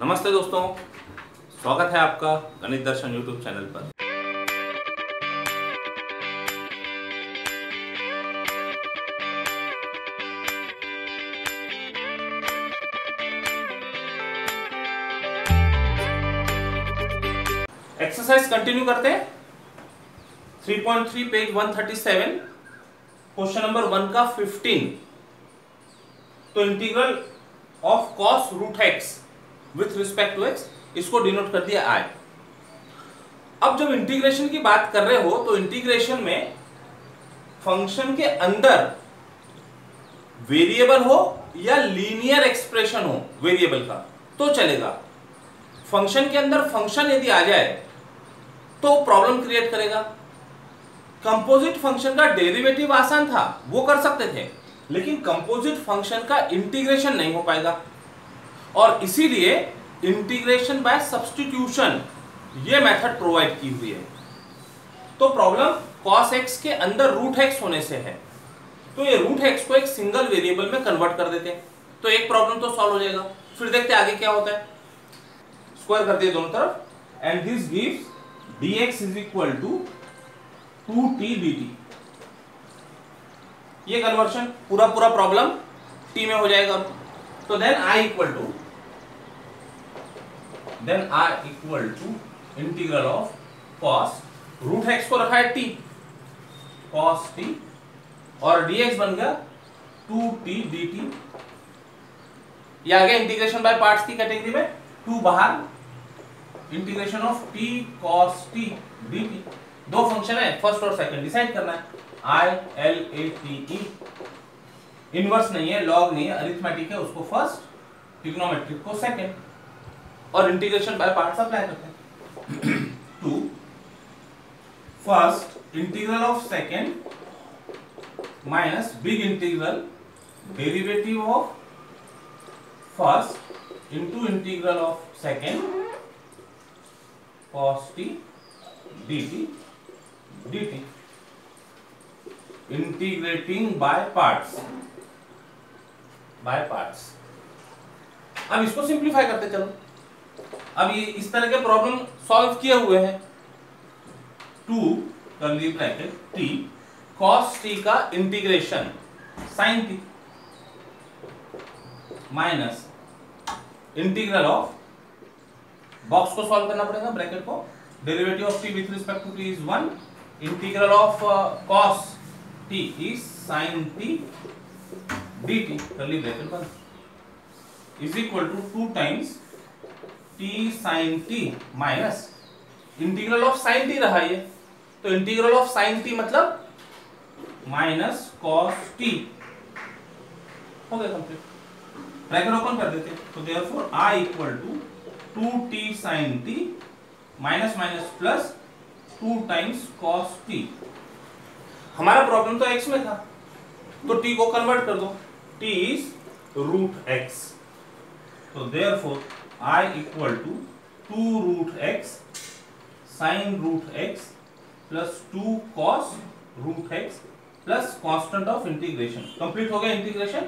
नमस्ते दोस्तों, स्वागत है आपका गणित दर्शन यूट्यूब चैनल पर। एक्सरसाइज कंटिन्यू करते हैं। 3.3 पेज 137 क्वेश्चन नंबर 1 का 15। तो integral of cos root x with respect to x, इसको डिनोट कर दिया आई। अब जब इंटीग्रेशन की बात कर रहे हो तो इंटीग्रेशन में फंक्शन के अंदर वेरिएबल हो या लीनियर एक्सप्रेशन हो वेरिएबल का तो चलेगा। फंक्शन के अंदर फंक्शन यदि आ जाए तो प्रॉब्लम क्रिएट करेगा। कंपोजिट फंक्शन का डेरिवेटिव आसान था, वो कर सकते थे, लेकिन कंपोजिट फंक्शन का इंटीग्रेशन नहीं हो पाएगा और इसीलिए इंटीग्रेशन बाय सब्स्टिट्यूशन ये मेथड प्रोवाइड की हुई है। तो प्रॉब्लम cos x के अंदर रूट x होने से है, तो ये रूट x को एक सिंगल वेरिएबल में कन्वर्ट कर देते हैं, तो एक प्रॉब्लम तो सॉल्व हो जाएगा। फिर देखते हैं आगे क्या होता है। स्क्वायर कर दिए दोनों तरफ and this gives dx is equal to 2t dt। ये कन्वर्शन पूरा प्रॉब्लम t में हो जाएगा। तो then I equal to integral of cos root x को रखा है t, cos t और dx बन गया 2t dt। ये आ गया इंटीग्रेशन बाय पार्ट्स की कैटेगरी में। 2 बाहर, integration of t cos t dt। दो फंक्शन है, फर्स्ट और सेकंड डिसाइड करना है। ILATE इनवर्स नहीं है, लॉग नहीं है, अरिथमेटिक है, उसको फर्स्ट, ट्रिग्नोमेट्रिक को सेकंड और इंटीग्रेशन बाय पार्ट्स अप्लाई करते हैं। To first integral of second minus big integral derivative of first into integral of second cos t dt integrating by parts. अब इसको सिंप्लीफाई करते चलो। अब ये इस तरह के प्रॉब्लम सॉल्व किए हुए हैं। 2 curly bracket t cos t का integration sin t minus integral of, box को सॉल्व करना पड़ेगा, ब्रैकेट को, derivative of t with respect to t is 1, integral of cos t is sin t dt curly bracket बंद is equal to 2 times t sin t minus integral of sin t रहा ये, तो integral of sin t मतलब minus cos t हो गया complete. Bracket open कर देते, तो therefore I equal to 2t sin t minus minus plus 2 times cos t। हमारा प्रॉब्लम तो x में था, तो t को कन्वर्ट कर दो, t इज रूट x, तो therefore I equal to 2 root x sine root x plus 2 cos root x plus constant of integration. Complete हो गया integration,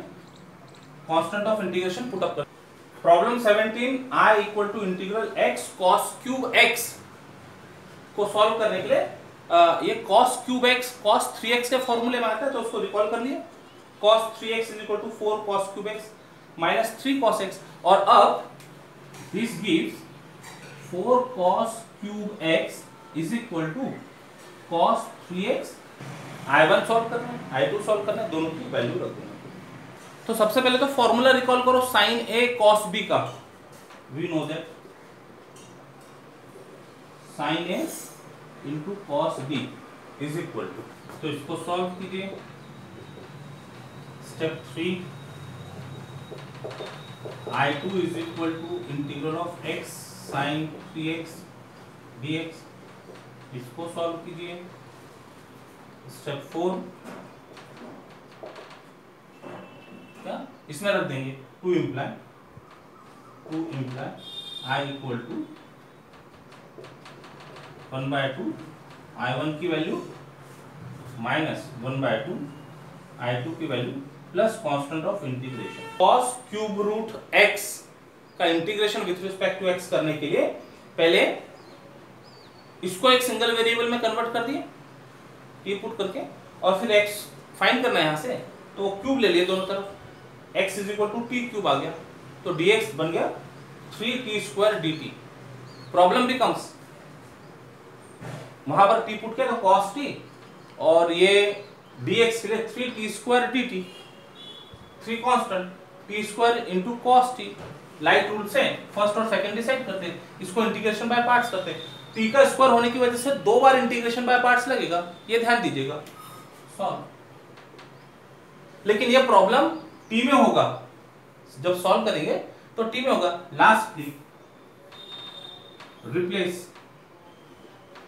constant of integration put up कर। Problem 17 I equal to integral x cos cube x को solve करने के लिए ये cos cube x cos 3x के फॉर्मूले में आता है, तो उसको रिकॉल कर लिए। cos 3x is equal to 4 cos cube x minus 3 cos x, और अब this gives 4 cos cube x is equal to cos 3x। I1 solve करना है, I2 सॉल्व करना है, दोनों की वैल्यू रख देना। तो सबसे पहले तो फॉर्मूला रिकॉल करो sin A cos B का। We know that sin A into cos B is equal to, तो इसको सॉल्व कीजिए। Step 3 I2 is equal to integral of x sin 3x dx, इसको सॉल्व कीजिए। स्टेप 4 क्या इसमें रख देंगे, 2 imply I equal to 1/2 I1 की वैल्यू माइनस 1/2 I2 की value plus constant of integration cos cube root x का integration with respect to x करने के लिए पहले इसको एक सिंगल वेरिएबल में कन्वर्ट कर दिए t पुट करके, और फिर x फाइंड करना है यहां से, तो क्यूब ले लिए दोनों तरफ, x is equal to t cube आ गया, तो dx बन गया 3t² dt। प्रॉब्लम बिकम्स, वहां पर t पुट किया तो cos t, और ये dx के लिए 3t² dt, 3 constant, t² into cos t। Light rule से फर्स्ट और सेकंड डिसाइड करते हैं, इसको इंटीग्रेशन बाय पार्ट्स करते हैं। t का स्क्वायर होने की वजह से 2 बार इंटीग्रेशन बाय पार्ट्स लगेगा, ये ध्यान दीजिएगा। सॉल्व, लेकिन ये प्रॉब्लम t में होगा, जब सॉल्व करेंगे तो t में होगा। Lastly replace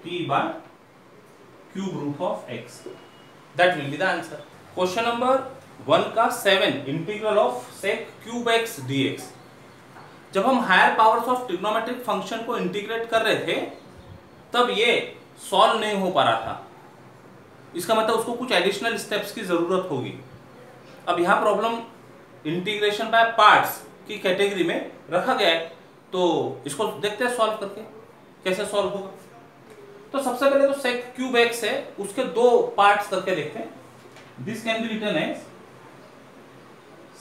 t by cube root of x, that will be the answer. Question number 1 का 7, integral of sec cube x dx। जब हम higher powers of trigonometric function को इंटीग्रेट कर रहे थे तब ये सॉल्व नहीं हो पा रहा था, इसका मतलब उसको कुछ एडिशनल स्टेप्स की जरूरत होगी। अब यहां प्रॉब्लम इंटीग्रेशन बाय पार्ट्स की कैटेगरी में रखा गया है, तो इसको देखते हैं सॉल्व करके कैसे सॉल्व होगा। तो सबसे पहले तो सेक क्यूब x है, उसके 2 पार्ट्स करके देखते हैं। This can be written as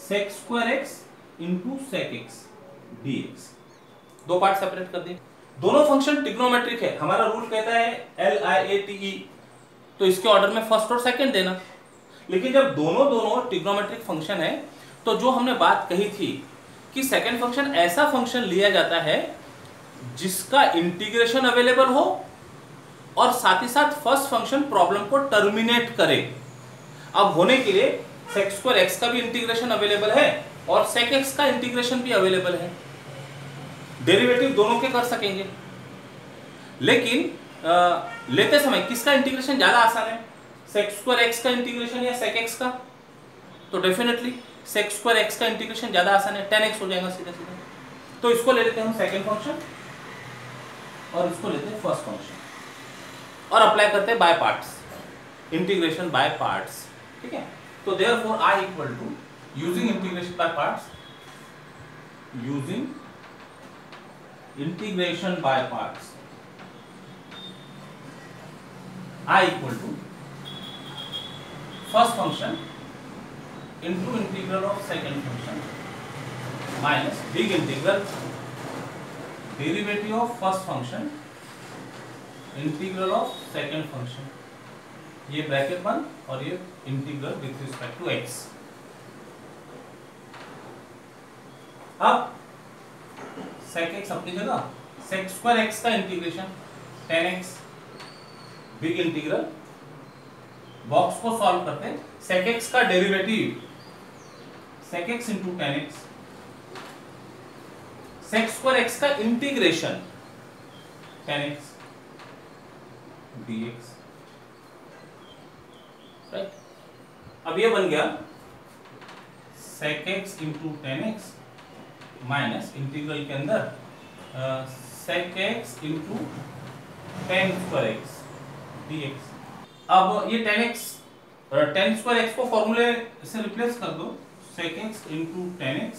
sec square x into sec x dx। 2 part separate कर दिए। दोनों फंक्शन ट्रिग्नोमेट्रिक है, हमारा रूल कहता है LIATE, तो इसके ऑर्डर में फर्स्ट और सेकंड देना। लेकिन जब दोनों ट्रिग्नोमेट्रिक फंक्शन है, तो जो हमने बात कही थी कि सेकंड फंक्शन ऐसा फंक्शन लिया जाता है जिसका इंटीग्रेशन अवेलेबल हो और साथ ही साथ फर्स्ट फंक्शन प्रॉब्लम को टर्मिनेट करे। अब होने के लिए सेक स्क्वायर x का भी इंटीग्रेशन अवेलेबल है और सेक x का इंटीग्रेशन भी अवेलेबल है, डेरिवेटिव दोनों के कर सकेंगे। लेकिन लेते समय किसका इंटीग्रेशन ज्यादा आसान है, सेक स्क्वायर x का इंटीग्रेशन या सेक x का? तो डेफिनेटली सेक स्क्वायर x का इंटीग्रेशन ज्यादा आसान है, 10x हो जाएगा सीधे सीधे। तो इसको ले लेते हैं हम सेकंड फंक्शन और इसको लेते हैं फर्स्ट फंक्शन और अप्लाई करते हैं by parts, integration by parts, ठीक है। तो therefore I equal to using integration by parts, using integration by parts, I equal to first function into integral of second function minus big integral derivative of first function integral of second function, ये bracket बंद और ये integral with respect to x। अब sec x अपनी जगह, sec square x का integration 10x, big integral, box को solve करते हैं, सेक x का derivative sec x into 10x, sec square x का इंटीग्रेशन 10x dx, राइट। अब ये बन गया sec x into 10x minus integral के अंदर sec x into 10 square x dx। अब ये 10x 10 स्क्वायर x को फॉर्मूले से रिप्लेस कर दो, sec x into 10x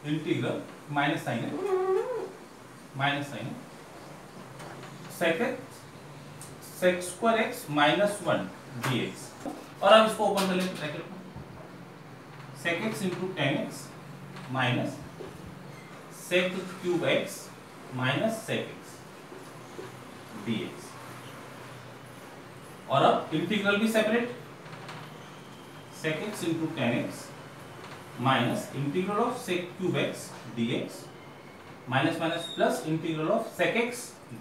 integral minus sine है, sec square x minus 1 dx। और अब इसको ओपन कर लेते ब्रैकेट में, sec x into 10x minus sec cube x minus sec x dx। और अब इंटीग्रल भी separate, sec x into 10x minus integral of sec cube x dx minus minus plus integral of sec x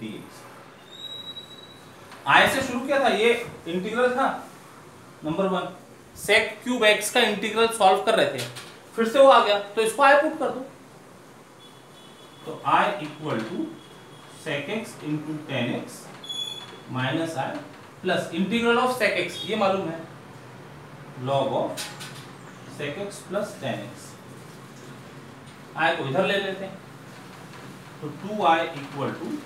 dx। I से शुरू किया था, ये integral था number 1, सेक cube x का इंटीग्रल सॉल्व कर रहे थे, फिर से वो आ गया तो इसको I पुट कर दो, तो I equal to sec x into 10x minus I plus integral of sec x, ये मालूम है, log of sec x plus 10x। I को इधर ले लेते हैं, तो 2I equal to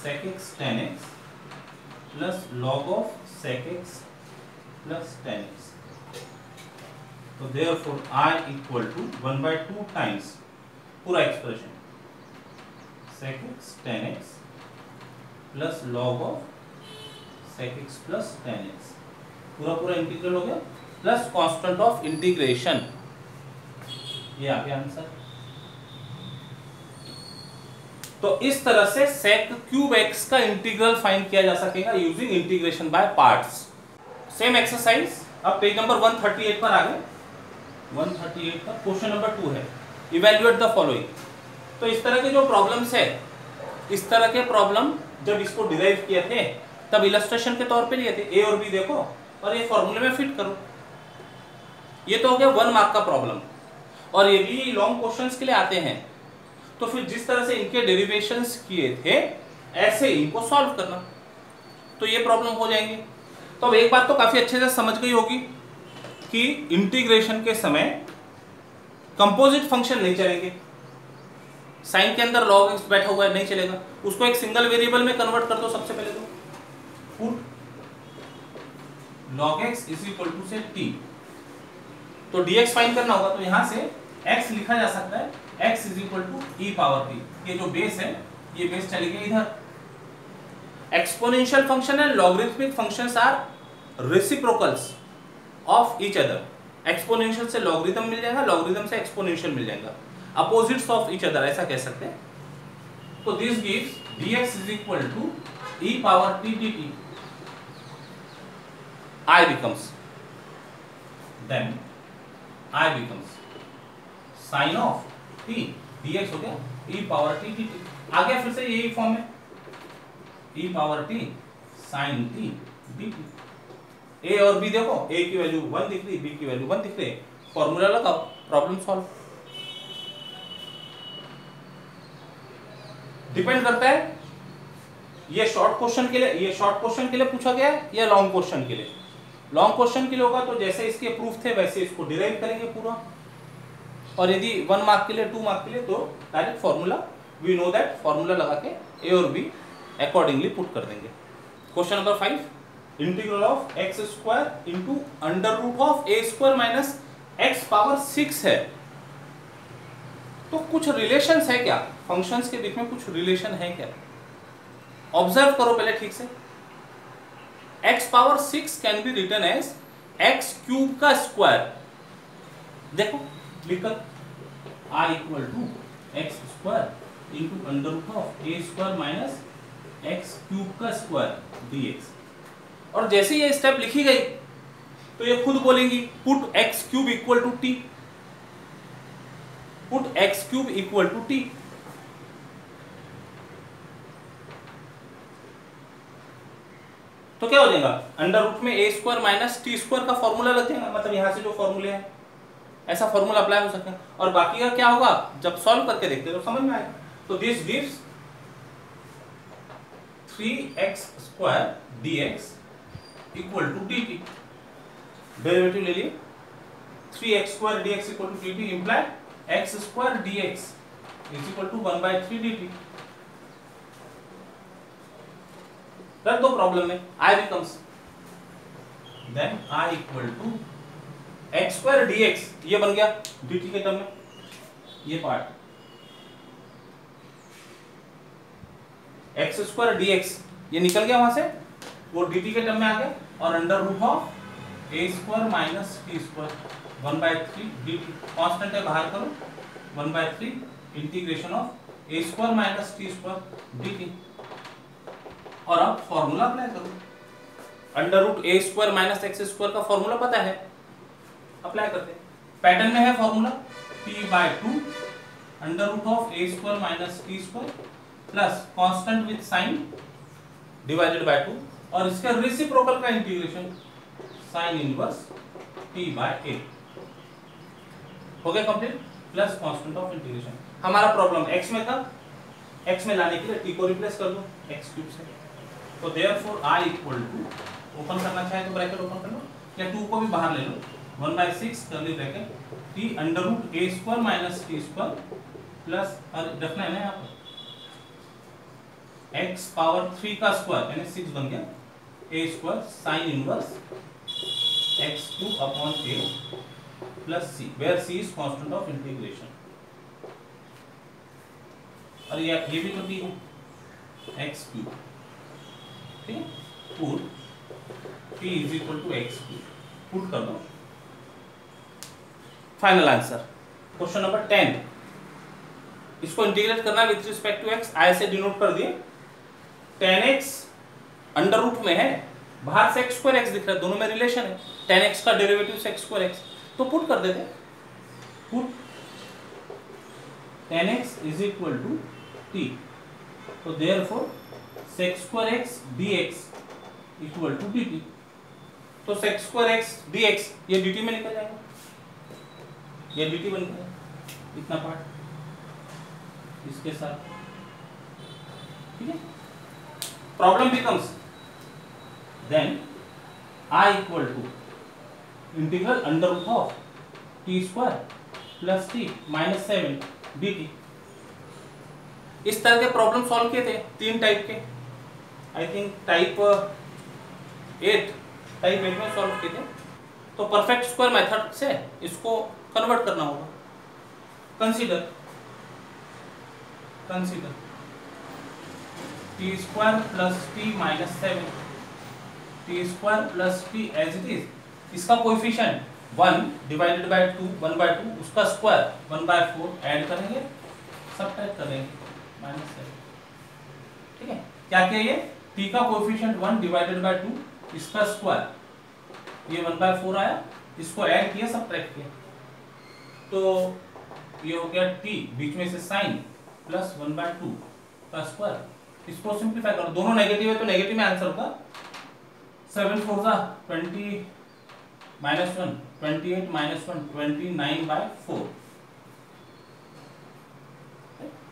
sec x 10x plus log of sec x plus 10x। तो therefore I equal to 1/2 times पूरा expression sec x tan x प्लस log of sec x plus tan x, पूरा पूरा इंटीग्रल हो गया plus constant of integration, ये आ गया answer. तो इस तरह से sec क्यूब x का इंटीग्रल फाइंड किया जा सकेगा using integration by parts. Same exercise अब पेज नंबर 138 पर आ गए। 138 का क्वेश्चन नंबर 2 है, इवैल्यूएट द फॉलोइंग। तो इस तरह के जो प्रॉब्लम्स है, इस तरह के प्रॉब्लम जब इसको डिराइव किए थे तब इलस्ट्रेशन के तौर पे लिए थे। ए और बी देखो और ये फॉर्मूले में फिट करो। ये तो हो गया 1 मार्क का प्रॉब्लम, और ये भी लॉन्ग क्वेश्चंस के लिए आते हैं। तो फिर जिस तरह से इनके डेरिवेशंस किए थे ऐसे ही इनको सॉल्व करना, तो ये प्रॉब्लम हो जाएंगे। तो अब एक बात तो काफी अच्छे से समझ गई होगी कि इंटीग्रेशन के समय कंपोजिट फंक्शन नहीं चलेंगे। साइन के अंदर log x बैठा हुआ है, नहीं चलेगा, उसको एक सिंगल वेरिएबल में कन्वर्ट कर दो। सबसे पहले तो put log x is equal to say t, तो dx फाइंड करना होगा, तो यहां से x लिखा जा सकता है x is equal to e power t। ये जो बेस है ये बेस चली गई इधर। Exponential function and logarithmic functions are reciprocals of each other. Exponential से लॉगरिथम मिल जाएगा, लॉगरिथम से एक्सपोनेंशियल मिल जाएगा, अपोजिट्स ऑफ ईच अदर, ऐसा कह सकते हैं। तो this gives dx is equal to e power t dt। I becomes, then I becomes sin of t, dx हो गया e पावर t dt। आ गया फिर से यही फॉर्म में, e power t sin t dt। a और b देखो, a की वैल्यू 1 दिख रही, b की वैल्यू 1 दिख रही, फॉर्मूला लगाओ, प्रॉब्लम सॉल्व। डिपेंड करता है ये शॉर्ट क्वेश्चन के लिए, ये शॉर्ट क्वेश्चन के लिए पूछा गया है या लॉन्ग क्वेश्चन के लिए। लॉन्ग क्वेश्चन के लिए होगा तो जैसे इसके प्रूफ थे वैसे इसको डिराइव करेंगे पूरा, और यदि 1 मार्क के लिए 2 मार्क के लिए तो direct formula, we know that, formula लगा के ए और बी अकॉर्डिंगली पुट कर देंगे। Question number 5, integral of x square into under root of a square minus x power 6 है। तो कुछ रिलेशंस है क्या, फंक्शंस के बीच में कुछ रिलेशन है क्या? ऑब्जर्व करो पहले ठीक से। x power 6 can be written as x cube का स्क्वायर। देखो लिखकर i equal to x square into under root of a square minus x cube का स्क्वायर dx। और जैसे ये स्टेप लिखी गई तो ये खुद बोलेंगी put x cube equal to t, put x cube equal to t. तो क्या हो जाएगा, अंडर रूट में a square minus t square का फॉर्मूला लग जाएगा, मतलब यहां से जो फॉर्मूले हैं ऐसा फॉर्मूला अप्लाई हो सकता है। और बाकी का क्या होगा जब सॉल्व करके देखते हैं तो समझ में आएगा। तो this gives 3x square dx equal to dt। Derivative ले लिए, 3x square dx equal to dt imply x square dx is equal to 1/3 dt। रख दो प्रॉब्लम में, I becomes then I equal to x square dx, ये बन गया dt के term में, ये पार्ट एक्स स्क्वायर dx ये निकल गया वहां से, वो dt के टर्म में आ गया, और under root of a square minus t square 1/3 dt। Constant है बाहर करो, 1/3 integration of a square minus t square dt। और अब फॉर्मूला अप्लाई करो, under root a square minus x square का फॉर्मूला पता है, अप्लाई करते हैं। पैटर्न में है formula t/2 under root of a square minus t square plus constant with sign divided by 2, और इसका रेसिप्रोकल का इंटीग्रेशन साइन इनवर्स t/a हो गया complete, plus constant of integration. हमारा प्रॉब्लम x में था, x में लाने के लिए t को रिप्लेस कर दो x क्यूब से। तो therefore I equal to, open करना चाहे तो ब्रैकेट ओपन कर लो, या 2 को भी बाहर ले लो, 1/6 curly bracket t under root a square minus t square plus, और रखना है ना यहाँ पर x पावर 3 का स्क्वायर यानी 6 बन गया, a square sine inverse x cube upon a plus c, where c is constant of integration. और ये भी तो t है, एक्स क्यूब, ठीक है। Put t is equal to x cube, put कर दो। फाइनल आंसर क्वेश्चन नंबर 10, इसको इंटीग्रेट करना है विथ रिस्पेक्ट टू एक्स, आई से डिनोट कर दिए। 10x अंडर रूट में है, बाहर से x स्क्वायर x दिख रहा है, दोनों में रिलेशन है, 10x का डेरिवेटिव से x स्क्वायर x, तो पुट कर देते, put 10x is equal to t, तो therefore sec square x dx equal to dt, तो sec स्क्वायर x dx ये dt में निकल जाएगा, ये dt बन गया इतना पार्ट इसके साथ, ठीक है। Problem becomes then I equal to integral under root of t square plus t minus 7 dt। इस तरह के प्रॉब्लम सॉल्व किए थे 3 टाइप के, आई थिंक टाइप 8 में सॉल्व किए थे। तो परफेक्ट स्क्वायर मेथड से इसको कन्वर्ट करना होगा। Consider t square plus t minus 7, t square plus t as it is, इसका कोएफिशिएंट 1 डिवाइडेड बाय 2 1/2, उसका स्क्वायर 1/4 ऐड करेंगे, सबट्रैक्ट करेंगे माइनस 7, ठीक है। क्या किया ये t का कोएफिशिएंट 1 डिवाइडेड बाय 2, इसका स्क्वायर ये 1/4 आया, इसको ऐड किया सबट्रैक्ट किया, तो ये हो गया t बीच में से साइन प्लस 1/2 का स्क्वायर। इसको सिंपलीफाई करो, दोनों नेगेटिव है तो नेगेटिव में आंसर होगा 7 4 20 माइनस 1 28 माइनस 1 29/4,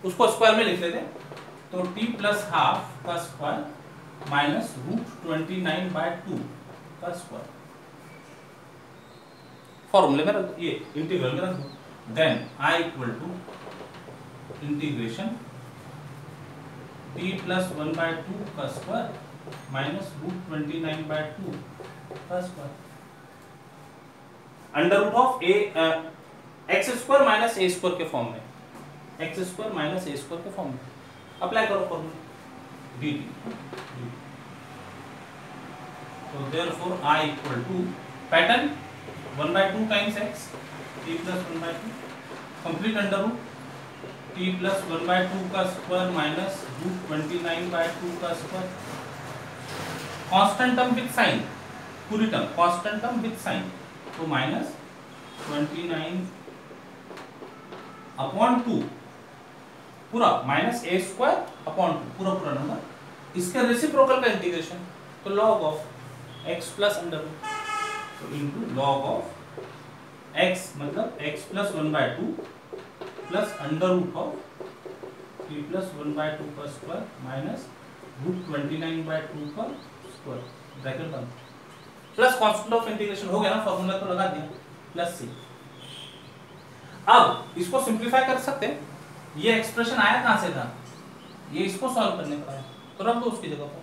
उसको स्क्वायर में लिख लेते, तो t प्लस हाफ का स्क्वायर माइनस रूट 29/2 का स्क्वायर, फॉर्मूले में रख, ये इंटीग्रल में रख दो। Then I equal to integration t plus 1/2 का स्क्वायर माइनस रूट 29/2 का square, under root of x square minus a square के फॉर्म में, x square minus a square के फॉर्म में अप्लाई करो फॉर्मूला dt। तो therefore I equal to pattern 1/2 times x t plus 1/2 complete under root t plus 1/2 का square minus root 29/2 का square, constant term with sign, पूरी term constant term with sign, तो minus 29/2 पूरा minus a square upon 2 पूरा number, इसके reciprocal का integration, तो log of x plus under root, तो इनटू log ऑफ x मतलब x plus 1/2 plus under root of t plus 1/2 का square minus root 29/2 का स्क्वायर, ब्रैकेट बंद, प्लस कांस्टेंट ऑफ इंटीग्रेशन हो गया ना, फॉर्मूला तो लगा दिया, प्लस c। अब इसको सिंपलीफाई कर सकते हैं, ये एक्सप्रेशन आया कहां से था, ये इसको सॉल्व करने पर आया, तो रख दो उसकी जगह पर,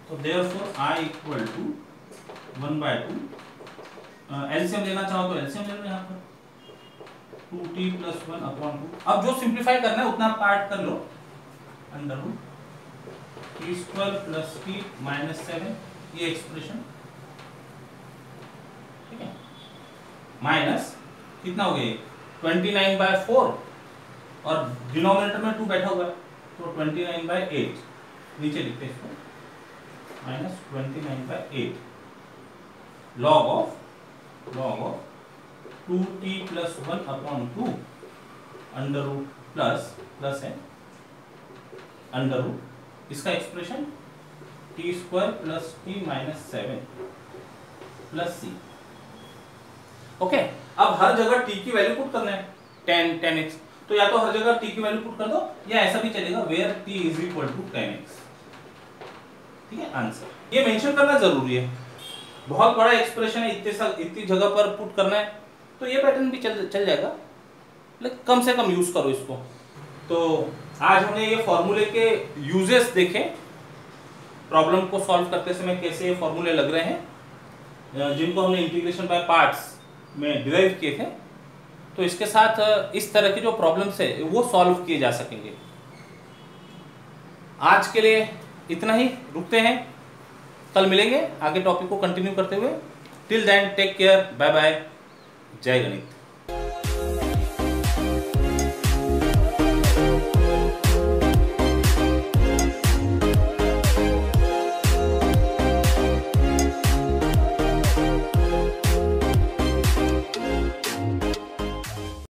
तो therefore I equal to 1/2, LCM लेना चाहो तो एलसीएम ले लो यहाँ पर, 2t प्लस 1 अपॉन 2, अब जो सिंपलीफाई करना है उतना पार्ट कर लो, under root t square plus t minus 7, ये एक्सप्रेशन, ठीक है, माइनस कितना हो गया 29/4 और डिनोमिनेटर में 2 बैठा हुआ है, तो 29/8 नीचे लिखते हैं इसको, minus 29/8 log of 2t plus 1 upon 2 under root plus है अंडर रूट, इसका expression t square plus t minus 7 plus c। Okay, अब हर जगह t की वैल्यू पुट करना है, 10x, तो या तो हर जगह t की वैल्यू पुट कर दो, या ऐसा भी चलेगा where t is equal to 10x, ठीक है। आंसर ये मेंशन करना जरूरी है, बहुत बड़ा एक्सप्रेशन है, इतनी जगह पर पुट करना है, तो ये पैटर्न भी चल जाएगा, लेकिन कम से कम यूज करो इसको। तो आज हमने ये फॉर्मूले के यूजेस देखे, प्रॉब्लम को सॉल्व करते समय कैसे ये फॉर्मूले लग रहे हैं, जिनको हमने इंटीग्रेशन बाय पार्ट्स में डिराइव किए थे, तो इसके साथ इस तरह की जो प्रॉब्लम्स है वो सॉल्व किए जा सकेंगे। आज के लिए इतना ही, रुकते हैं, कल मिलेंगे आगे टॉपिक को कंटिन्यू करते हुए। Till then take care, bye bye, जय गणित।